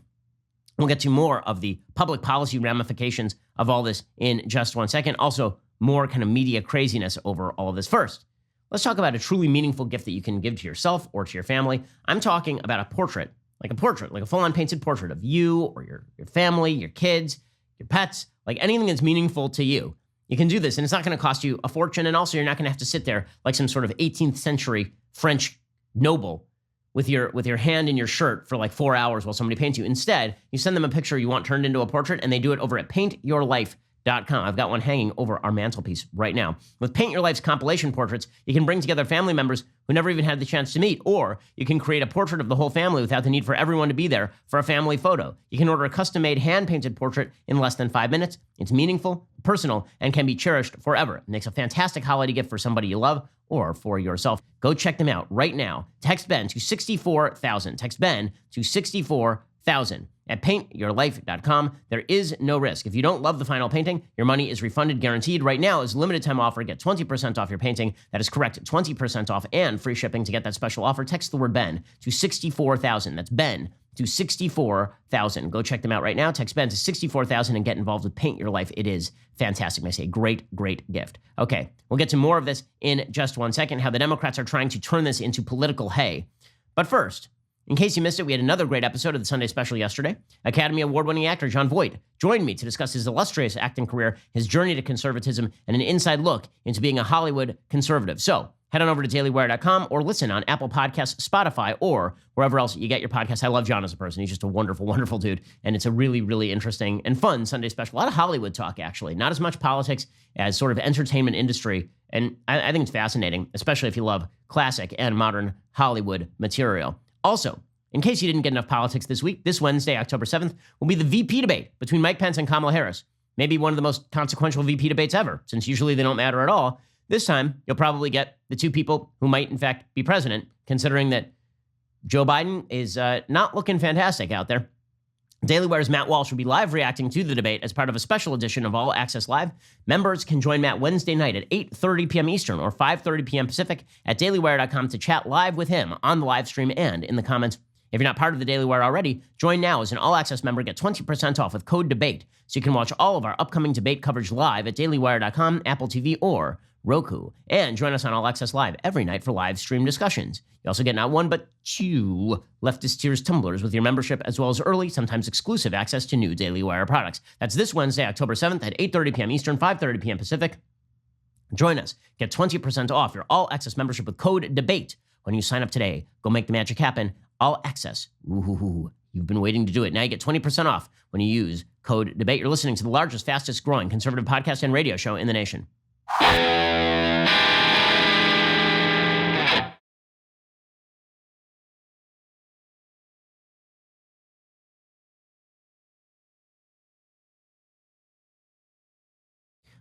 We'll get to more of the public policy ramifications of all this in just 1 second. Also, more kind of media craziness over all of this. First, let's talk about a truly meaningful gift that you can give to yourself or to your family. I'm talking about a portrait, like a full-on painted portrait of you or your family, your kids, your pets, like anything that's meaningful to you. You can do this, and it's not going to cost you a fortune, and also you're not going to have to sit there like some sort of 18th century French noble with your hand in your shirt for like 4 hours while somebody paints you. Instead, you send them a picture you want turned into a portrait, and they do it over at paintyourlife.com. I've got one hanging over our mantelpiece right now. With Paint Your Life's compilation portraits, you can bring together family members who never even had the chance to meet, or you can create a portrait of the whole family without the need for everyone to be there for a family photo. You can order a custom-made, hand-painted portrait in less than 5 minutes. It's meaningful, personal, and can be cherished forever. It makes a fantastic holiday gift for somebody you love or for yourself. Go check them out right now. Text Ben to 64,000. Text Ben to 64,000. At paintyourlife.com, there is no risk. If you don't love the final painting, your money is refunded guaranteed. Right now is a limited time offer. Get 20% off your painting. That is correct, 20% off and free shipping. To get that special offer, text the word Ben to 64,000. That's Ben to 64,000. Go check them out right now. Text Ben to 64,000 and get involved with Paint Your Life. It is fantastic. I say great, great gift. Okay, we'll get to more of this in just one second, how the Democrats are trying to turn this into political hay. But first, in case you missed it, we had another great episode of the Sunday Special yesterday. Academy Award-winning actor Jon Voight joined me to discuss his illustrious acting career, his journey to conservatism, and an inside look into being a Hollywood conservative. So head on over to dailywire.com or listen on Apple Podcasts, Spotify, or wherever else you get your podcasts. I love Jon as a person. He's just a wonderful, wonderful dude. And it's a really, really interesting and fun Sunday Special. A lot of Hollywood talk, actually. Not as much politics as sort of entertainment industry. And I think it's fascinating, especially if you love classic and modern Hollywood material. Also, in case you didn't get enough politics this week, this Wednesday, October 7th, will be the VP debate between Mike Pence and Kamala Harris. Maybe one of the most consequential VP debates ever, since usually they don't matter at all. This time, you'll probably get the two people who might, in fact, be president, considering that Joe Biden is not looking fantastic out there. Daily Wire's Matt Walsh will be live reacting to the debate as part of a special edition of All Access Live. Members can join Matt Wednesday night at 8:30 p.m. Eastern or 5:30 p.m. Pacific at dailywire.com to chat live with him on the live stream and in the comments. If you're not part of the Daily Wire already, join now as an All Access member. Get 20% off with code DEBATE, so you can watch all of our upcoming debate coverage live at dailywire.com, Apple TV, or Roku. And join us on All Access Live every night for live stream discussions. You also get not one, but two Leftist Tears tumblers with your membership, as well as early, sometimes exclusive access to new Daily Wire products. That's this Wednesday, October 7th at 8:30 p.m. Eastern, 5:30 p.m. Pacific. Join us. Get 20% off your All Access membership with code DEBATE when you sign up today. Go make the magic happen. All Access. Ooh, you've been waiting to do it. Now you get 20% off when you use code DEBATE. You're listening to the largest, fastest growing conservative podcast and radio show in the nation.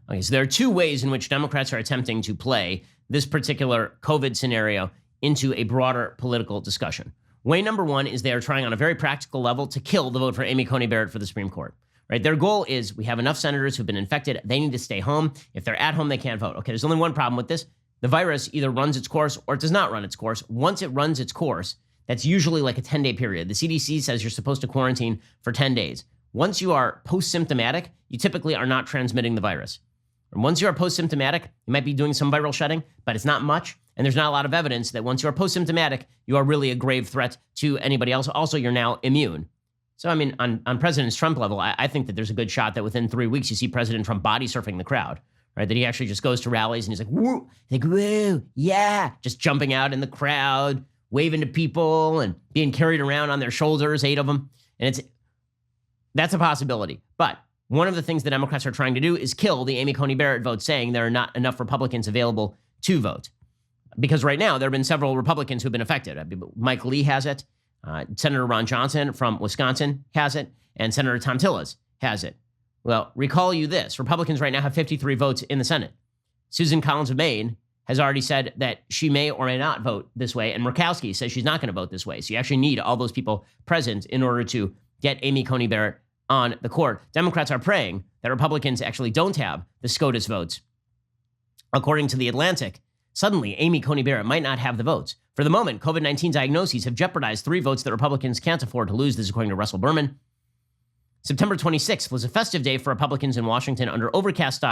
Okay, so there are two ways in which Democrats are attempting to play this particular COVID scenario into a broader political discussion. Way number one is they are trying on a very practical level to kill the vote for Amy Coney Barrett for the Supreme Court. Right? Their goal is we have enough senators who've been infected. They need to stay home. If they're at home, they can't vote. Okay, there's only one problem with this. The virus either runs its course or it does not run its course. Once it runs its course, that's usually like a 10-day period. The CDC says you're supposed to quarantine for 10 days. Once you are post-symptomatic, you typically are not transmitting the virus. And once you are post-symptomatic, you might be doing some viral shedding, but it's not much. And there's not a lot of evidence that once you are post-symptomatic, you are really a grave threat to anybody else. Also, you're now immune. So, I mean, on President Trump level, I think that there's a good shot that within 3 weeks, you see President Trump body surfing the crowd, right? That he actually just goes to rallies and he's like, woo, woo, yeah, just jumping out in the crowd, waving to people and being carried around on their shoulders, 8 of them. And that's a possibility. But one of the things the Democrats are trying to do is kill the Amy Coney Barrett vote, saying there are not enough Republicans available to vote. Because right now, there have been several Republicans who have been affected. Mike Lee has it. Senator Ron Johnson from Wisconsin has it, and Senator Thom Tillis has it. Well, recall you this. Republicans right now have 53 votes in the Senate. Susan Collins of Maine has already said that she may or may not vote this way, and Murkowski says she's not going to vote this way. So you actually need all those people present in order to get Amy Coney Barrett on the court. Democrats are praying that Republicans actually don't have the SCOTUS votes. According to The Atlantic, suddenly Amy Coney Barrett might not have the votes. For the moment, COVID-19 diagnoses have jeopardized 3 votes that Republicans can't afford to lose. This is according to Russell Berman. September 26th was a festive day for Republicans in Washington. Under overcast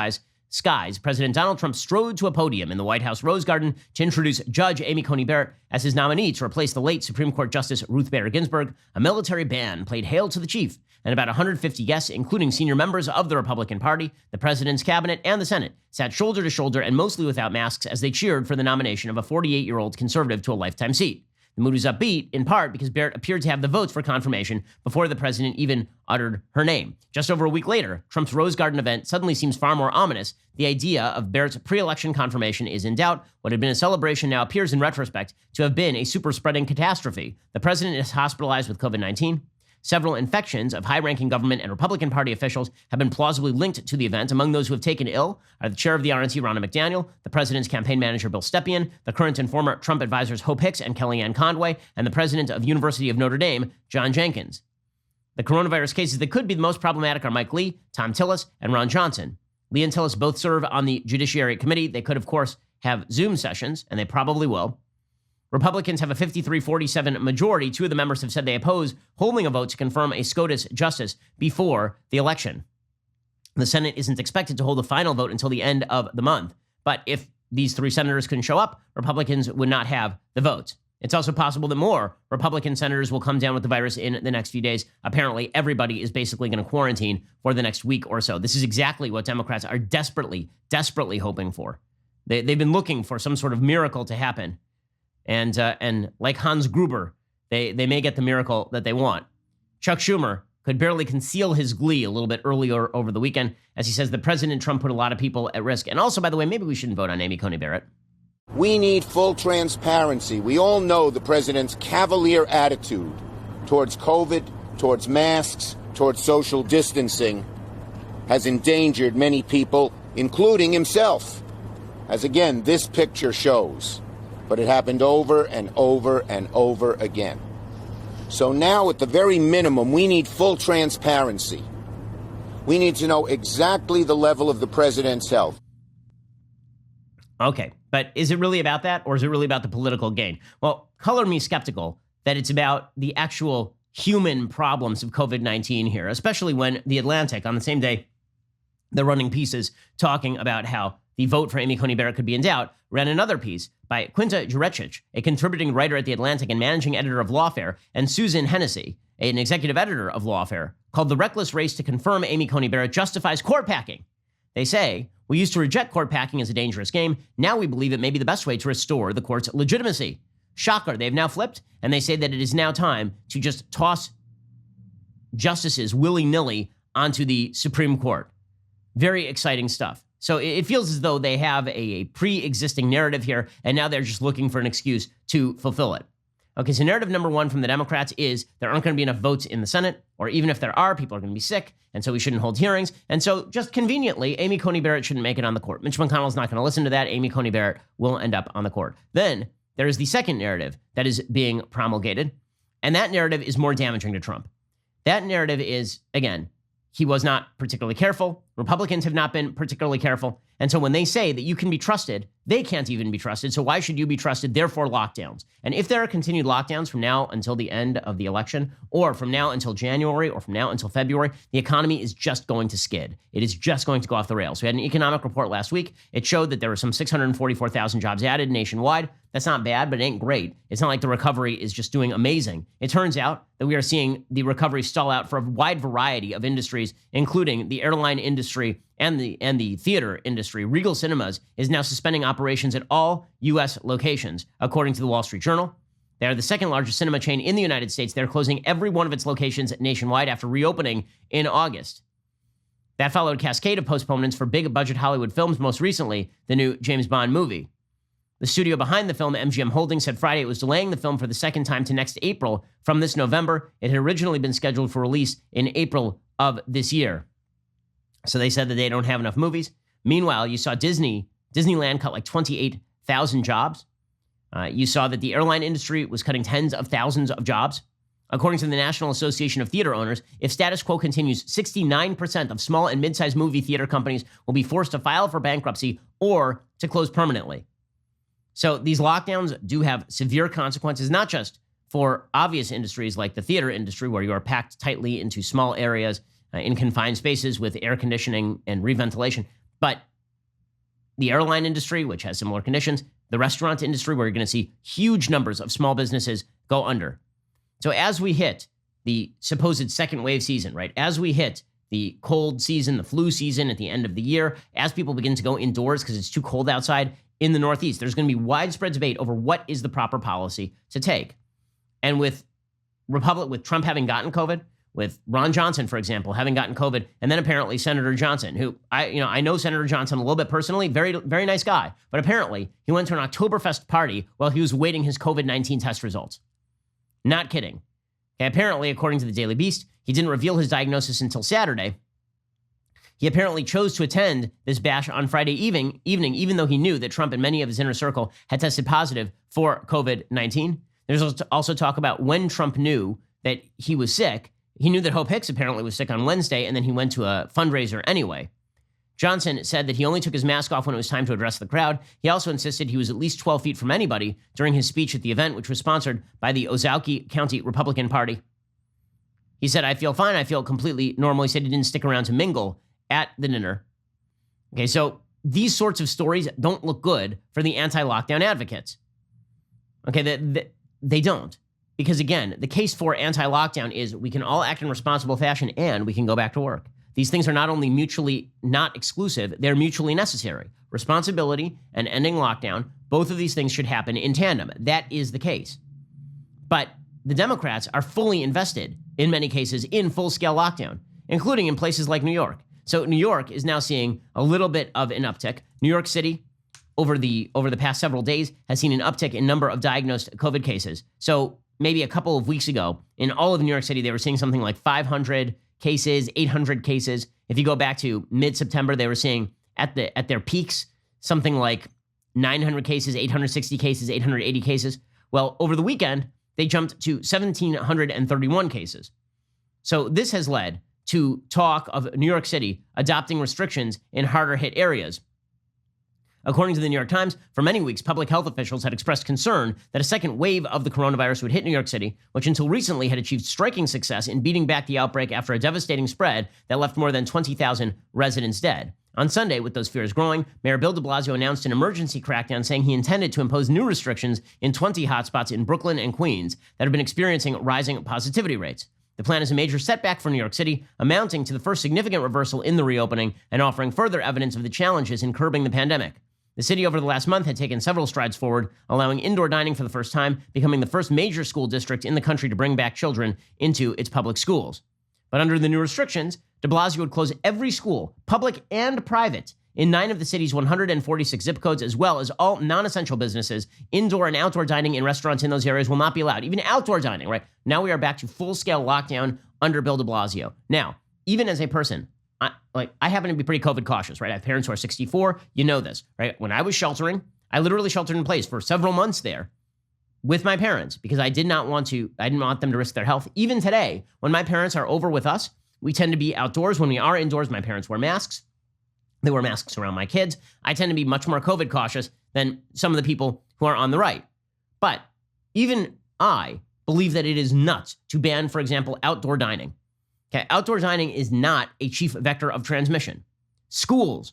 skies, President Donald Trump strode to a podium in the White House Rose Garden to introduce Judge Amy Coney Barrett as his nominee to replace the late Supreme Court Justice Ruth Bader Ginsburg. A military band played Hail to the Chief, and about 150 guests, including senior members of the Republican Party, the president's cabinet, and the Senate, sat shoulder to shoulder and mostly without masks as they cheered for the nomination of a 48-year-old conservative to a lifetime seat. The mood was upbeat, in part because Barrett appeared to have the votes for confirmation before the president even uttered her name. Just over a week later, Trump's Rose Garden event suddenly seems far more ominous. The idea of Barrett's pre-election confirmation is in doubt. What had been a celebration now appears in retrospect to have been a super-spreading catastrophe. The president is hospitalized with COVID-19. Several infections of high-ranking government and Republican Party officials have been plausibly linked to the event. Among those who have taken ill are the chair of the RNC, Ronna McDaniel, the president's campaign manager, Bill Stepien, the current and former Trump advisors Hope Hicks and Kellyanne Conway, and the president of University of Notre Dame, John Jenkins. The coronavirus cases that could be the most problematic are Mike Lee, Thom Tillis, and Ron Johnson. Lee and Tillis both serve on the Judiciary Committee. They could, of course, have Zoom sessions, and they probably will. Republicans have a 53-47 majority. Two of the members have said they oppose holding a vote to confirm a SCOTUS justice before the election. The Senate isn't expected to hold a final vote until the end of the month. But if these three senators couldn't show up, Republicans would not have the votes. It's also possible that more Republican senators will come down with the virus in the next few days. Apparently, everybody is basically going to quarantine for the next week or so. This is exactly what Democrats are desperately hoping for. They've been looking for some sort of miracle to happen. And like Hans Gruber, they may get the miracle that they want. Chuck Schumer could barely conceal his glee a little bit earlier over the weekend, as he says that President Trump put a lot of people at risk. And also, by the way, maybe we shouldn't vote on Amy Coney Barrett. We need full transparency. We all know the president's cavalier attitude towards COVID, towards masks, towards social distancing has endangered many people, including himself, as again, this picture shows. But it happened over and over and over again. So now, at the very minimum, we need full transparency. We need to know exactly the level of the president's health. Okay, but is it really about that, or is it really about the political gain? Well, color me skeptical that it's about the actual human problems of COVID-19 here, especially when The Atlantic, on the same day, they're running pieces talking about how the vote for Amy Coney Barrett could be in doubt, ran another piece by Quinta Jurecic, a contributing writer at The Atlantic and managing editor of Lawfare, and Susan Hennessy, an executive editor of Lawfare, called The Reckless Race to Confirm Amy Coney Barrett Justifies Court Packing. They say, we used to reject court packing as a dangerous game. Now we believe it may be the best way to restore the court's legitimacy. Shocker, they've now flipped, and they say that it is now time to just toss justices willy-nilly onto the Supreme Court. Very exciting stuff. So it feels as though they have a pre-existing narrative here, and now they're just looking for an excuse to fulfill it. Okay, so narrative number one from the Democrats is there aren't going to be enough votes in the Senate, or even if there are, people are going to be sick, and so we shouldn't hold hearings. And so just conveniently, Amy Coney Barrett shouldn't make it on the court. Mitch McConnell's not going to listen to that. Amy Coney Barrett will end up on the court. Then there is the second narrative that is being promulgated, and that narrative is more damaging to Trump. That narrative is, again, he was not particularly careful. Republicans have not been particularly careful. And so when they say that you can be trusted, they can't even be trusted. So why should you be trusted? Therefore, lockdowns. And if there are continued lockdowns from now until the end of the election, or from now until January, or from now until February, the economy is just going to skid. It is just going to go off the rails. We had an economic report last week. It showed that there were some 644,000 jobs added nationwide. That's not bad, but it ain't great. It's not like the recovery is just doing amazing. It turns out that we are seeing the recovery stall out for a wide variety of industries, including the airline industry and the theater industry. Regal Cinemas is now suspending operations at all U.S. locations, according to the Wall Street Journal. They are the second largest cinema chain in the United States. They're closing every one of its locations nationwide after reopening in August. That followed a cascade of postponements for big-budget Hollywood films, most recently the new James Bond movie. The studio behind the film, MGM Holdings, said Friday it was delaying the film for the second time to next April from this November. It had originally been scheduled for release in April of this year. So they said that they don't have enough movies. Meanwhile, you saw Disneyland cut like 28,000 jobs. You saw that the airline industry was cutting tens of thousands of jobs. According to the National Association of Theater Owners, if status quo continues, 69% of small and mid-sized movie theater companies will be forced to file for bankruptcy or to close permanently. So these lockdowns do have severe consequences, not just for obvious industries like the theater industry, where you are packed tightly into small areas in confined spaces with air conditioning and reventilation, but the airline industry, which has similar conditions, the restaurant industry, where you're going to see huge numbers of small businesses go under. So as we hit the supposed second wave season, right, as we hit the cold season, the flu season at the end of the year, as people begin to go indoors because it's too cold outside in the Northeast, there's going to be widespread debate over what is the proper policy to take. And with Trump having gotten COVID, with Ron Johnson, for example, having gotten COVID, and then apparently Senator Johnson, who I know Senator Johnson a little bit personally, very, very nice guy, but apparently he went to an Oktoberfest party while he was awaiting his COVID-19 test results. Not kidding. Okay, apparently, according to the Daily Beast, he didn't reveal his diagnosis until Saturday. He apparently chose to attend this bash on Friday evening, even though he knew that Trump and many of his inner circle had tested positive for COVID-19. There's also talk about when Trump knew that he was sick. He knew that Hope Hicks apparently was sick on Wednesday, and then he went to a fundraiser anyway. Johnson said that he only took his mask off when it was time to address the crowd. He also insisted he was at least 12 feet from anybody during his speech at the event, which was sponsored by the Ozaukee County Republican Party. He said, I feel fine. I feel completely normal. He said he didn't stick around to mingle at the dinner. Okay, so these sorts of stories don't look good for the anti-lockdown advocates. Okay, they don't. Because again, the case for anti-lockdown is we can all act in responsible fashion and we can go back to work. These things are not only mutually not exclusive, they're mutually necessary. Responsibility and ending lockdown, both of these things should happen in tandem. That is the case. But the Democrats are fully invested, in many cases, in full-scale lockdown, including in places like New York. So New York is now seeing a little bit of an uptick. New York City, over the past several days, has seen an uptick in number of diagnosed COVID cases. So maybe a couple of weeks ago, in all of New York City, they were seeing something like 500 cases, 800 cases. If you go back to mid-September, they were seeing at their peaks something like 900 cases, 860 cases, 880 cases. Well, over the weekend, they jumped to 1,731 cases. So this has led to talk of New York City adopting restrictions in harder hit areas. According to the New York Times, for many weeks, public health officials had expressed concern that a second wave of the coronavirus would hit New York City, which until recently had achieved striking success in beating back the outbreak after a devastating spread that left more than 20,000 residents dead. On Sunday, with those fears growing, Mayor Bill de Blasio announced an emergency crackdown saying he intended to impose new restrictions in 20 hotspots in Brooklyn and Queens that have been experiencing rising positivity rates. The plan is a major setback for New York City, amounting to the first significant reversal in the reopening and offering further evidence of the challenges in curbing the pandemic. The city over the last month had taken several strides forward, allowing indoor dining for the first time, becoming the first major school district in the country to bring back children into its public schools. But under the new restrictions, de Blasio would close every school, public and private, in 9 of the city's 146 zip codes, as well as all non-essential businesses. Indoor and outdoor dining in restaurants in those areas will not be allowed. Even outdoor dining, right? Now we are back to full-scale lockdown under Bill de Blasio. Now, even as a person, I happen to be pretty COVID cautious, right? I have parents who are 64. You know this, right? When I was sheltering, I literally sheltered in place for several months there with my parents because I didn't want them to risk their health. Even today, when my parents are over with us, we tend to be outdoors. When we are indoors, my parents wear masks. They wear masks around my kids. I tend to be much more COVID cautious than some of the people who are on the right. But even I believe that it is nuts to ban, for example, outdoor dining. Okay, outdoor dining is not a chief vector of transmission. Schools,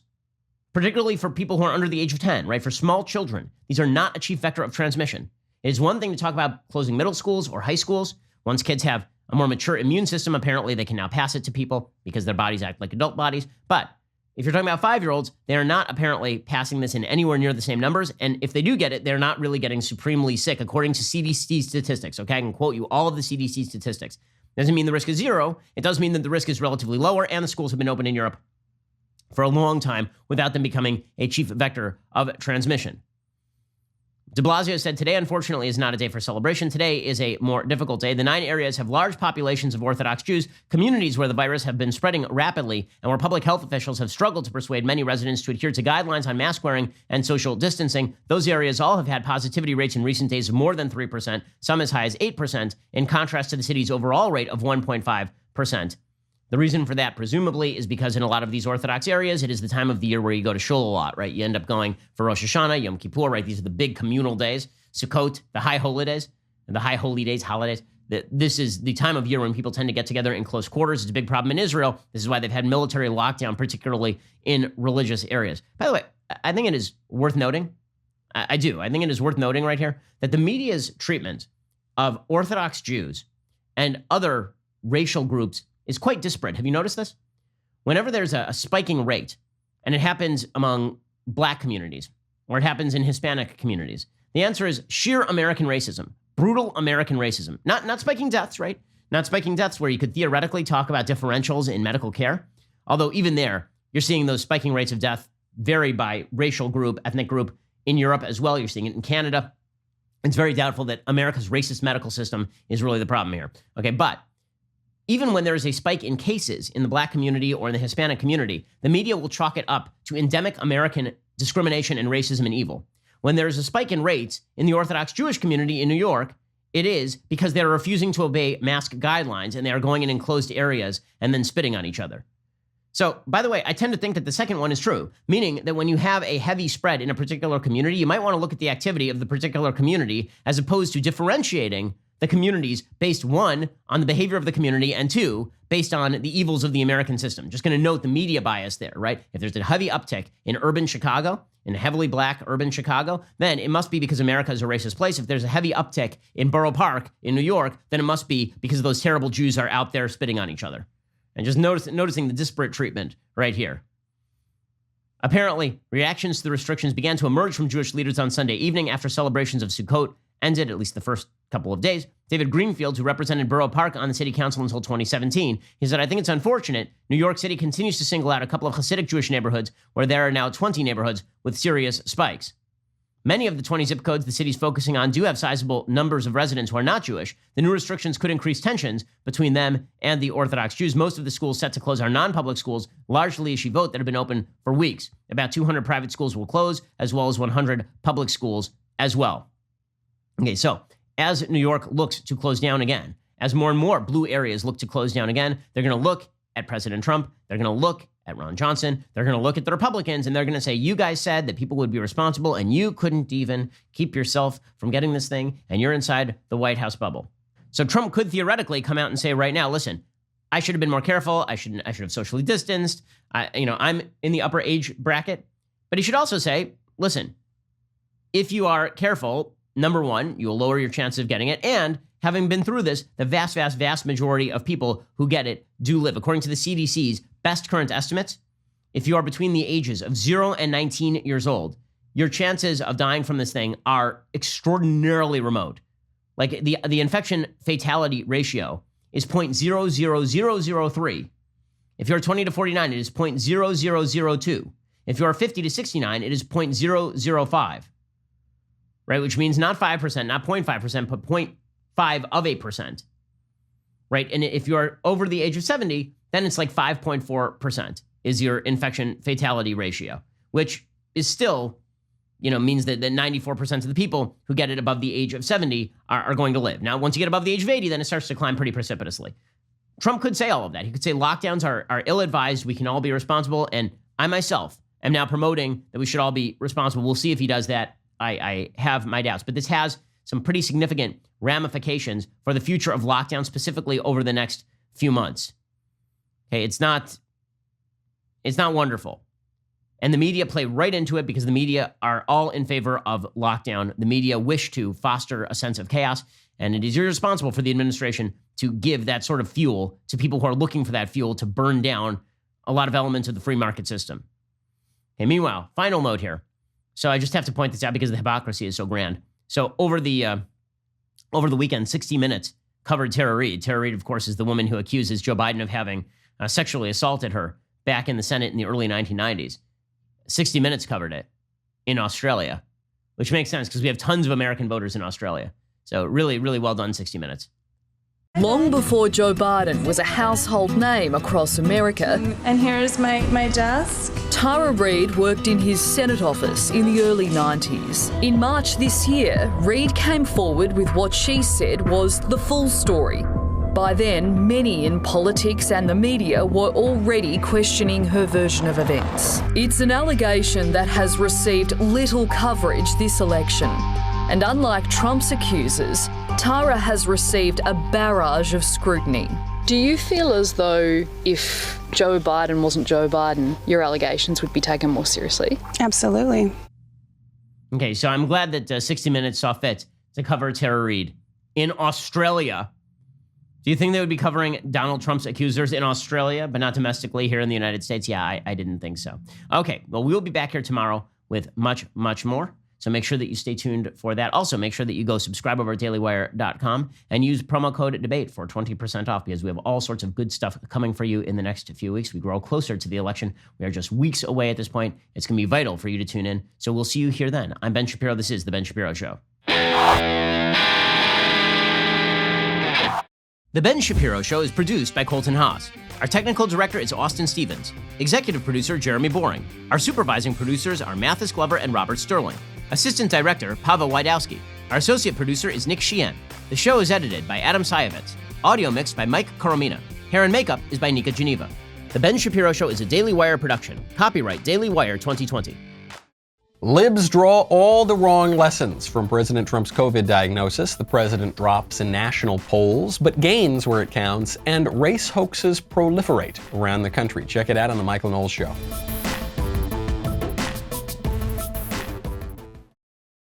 particularly for people who are under the age of 10, right? For small children, these are not a chief vector of transmission. It is one thing to talk about closing middle schools or high schools. Once kids have a more mature immune system, apparently they can now pass it to people because their bodies act like adult bodies. But if you're talking about 5-year-olds, they are not apparently passing this in anywhere near the same numbers. And if they do get it, they're not really getting supremely sick, according to CDC statistics. Okay, I can quote you all of the CDC statistics. Doesn't mean the risk is zero. It does mean that the risk is relatively lower, and the schools have been open in Europe for a long time without them becoming a chief vector of transmission. De Blasio said today, unfortunately, is not a day for celebration. Today is a more difficult day. The 9 areas have large populations of Orthodox Jews, communities where the virus have been spreading rapidly, and where public health officials have struggled to persuade many residents to adhere to guidelines on mask wearing and social distancing. Those areas all have had positivity rates in recent days of more than 3%, some as high as 8%, in contrast to the city's overall rate of 1.5%. The reason for that, presumably, is because in a lot of these Orthodox areas, it is the time of the year where you go to shul a lot, right? You end up going for Rosh Hashanah, Yom Kippur, right? These are the big communal days. Sukkot, the high holy days, holidays. This is the time of year when people tend to get together in close quarters. It's a big problem in Israel. This is why they've had military lockdown, particularly in religious areas. By the way, I think it is worth noting, I think it is worth noting right here, that the media's treatment of Orthodox Jews and other racial groups is quite disparate. Have you noticed this? Whenever there's a spiking rate, and it happens among black communities, or it happens in Hispanic communities, the answer is sheer American racism, brutal American racism. Not spiking deaths, right? Not spiking deaths where you could theoretically talk about differentials in medical care. Although even there, you're seeing those spiking rates of death vary by racial group, ethnic group in Europe as well. You're seeing it in Canada. It's very doubtful that America's racist medical system is really the problem here. Okay, but even when there is a spike in cases in the black community or in the Hispanic community, the media will chalk it up to endemic American discrimination and racism and evil. When there is a spike in rates in the Orthodox Jewish community in New York, it is because they're refusing to obey mask guidelines and they are going in enclosed areas and then spitting on each other. So, by the way, I tend to think that the second one is true, meaning that when you have a heavy spread in a particular community, you might want to look at the activity of the particular community as opposed to differentiating the communities based, one, on the behavior of the community, and two, based on the evils of the American system. Just going to note the media bias there, right? If there's a heavy uptick in urban Chicago, in heavily black urban Chicago, then it must be because America is a racist place. If there's a heavy uptick in Borough Park in New York, then it must be because those terrible Jews are out there spitting on each other. And just noticing the disparate treatment right here. Apparently, reactions to the restrictions began to emerge from Jewish leaders on Sunday evening after celebrations of Sukkot ended, at least the first couple of days. David Greenfield, who represented Borough Park on the city council until 2017, he said, "I think it's unfortunate New York City continues to single out a couple of Hasidic Jewish neighborhoods where there are now 20 neighborhoods with serious spikes. Many of the 20 zip codes the city's focusing on do have sizable numbers of residents who are not Jewish. The new restrictions could increase tensions between them and the Orthodox Jews. Most of the schools set to close are non-public schools, largely yeshivot, that have been open for weeks. About 200 private schools will close, as well as 100 public schools as well." Okay, so as New York looks to close down again, as more and more blue areas look to close down again, they're going to look at President Trump, they're going to look at Ron Johnson, they're going to look at the Republicans, and they're going to say, you guys said that people would be responsible, and you couldn't even keep yourself from getting this thing, and you're inside the White House bubble. So Trump could theoretically come out and say right now, listen, I should have been more careful, I should have socially distanced, I'm in the upper age bracket. But he should also say, listen, if you are careful, number one, you will lower your chances of getting it. And having been through this, the vast, vast, vast majority of people who get it do live. According to the CDC's best current estimates, if you are between the ages of 0 and 19 years old, your chances of dying from this thing are extraordinarily remote. Like the infection fatality ratio is 0.00003. If you're 20 to 49, it is 0.0002. If you're 50 to 69, it is 0.005. Right, which means not 5%, not 0.5%, but 0.5%. Right, and if you're over the age of 70, then it's like 5.4% is your infection fatality ratio, which is still, means that 94% of the people who get it above the age of 70 are going to live. Now, once you get above the age of 80, then it starts to climb pretty precipitously. Trump could say all of that. He could say lockdowns are ill-advised, we can all be responsible, and I myself am now promoting that we should all be responsible. We'll see if he does that. I have my doubts, but this has some pretty significant ramifications for the future of lockdown, specifically over the next few months. Okay, it's not wonderful. And the media play right into it because the media are all in favor of lockdown. The media wish to foster a sense of chaos, and it is irresponsible for the administration to give that sort of fuel to people who are looking for that fuel to burn down a lot of elements of the free market system. Okay, meanwhile, final note here. So I just have to point this out because the hypocrisy is so grand. So over the weekend, 60 Minutes covered Tara Reade. Tara Reade, of course, is the woman who accuses Joe Biden of having sexually assaulted her back in the Senate in the early 1990s. 60 Minutes covered it in Australia, which makes sense because we have tons of American voters in Australia. So really, really well done, 60 Minutes. Long before Joe Biden was a household name across America. And here's my desk. Tara Reade worked in his Senate office in the early 90s. In March this year, Reade came forward with what she said was the full story. By then, many in politics and the media were already questioning her version of events. It's an allegation that has received little coverage this election. And unlike Trump's accusers, Tara has received a barrage of scrutiny. Do you feel as though if Joe Biden wasn't Joe Biden, your allegations would be taken more seriously? Absolutely. Okay, so I'm glad that 60 Minutes saw fit to cover Tara Reade in Australia. Do you think they would be covering Donald Trump's accusers in Australia, but not domestically here in the United States? Yeah, I didn't think so. Okay, well, we'll be back here tomorrow with much, much more. So make sure that you stay tuned for that. Also, make sure that you go subscribe over at dailywire.com and use promo code DEBATE for 20% off because we have all sorts of good stuff coming for you in the next few weeks. We grow closer to the election. We are just weeks away at this point. It's going to be vital for you to tune in. So we'll see you here then. I'm Ben Shapiro. This is The Ben Shapiro Show. The Ben Shapiro Show is produced by Colton Haas. Our technical director is Austin Stevens. Executive producer, Jeremy Boring. Our supervising producers are Mathis Glover and Robert Sterling. Assistant Director, Pavel Wydowski. Our associate producer is Nick Sheehan. The show is edited by Adam Sayevitz. Audio mixed by Mike Koromina. Hair and makeup is by Nika Geneva. The Ben Shapiro Show is a Daily Wire production. Copyright Daily Wire 2020. Libs draw all the wrong lessons from President Trump's COVID diagnosis. The president drops in national polls, but gains where it counts, and race hoaxes proliferate around the country. Check it out on The Michael Knowles Show.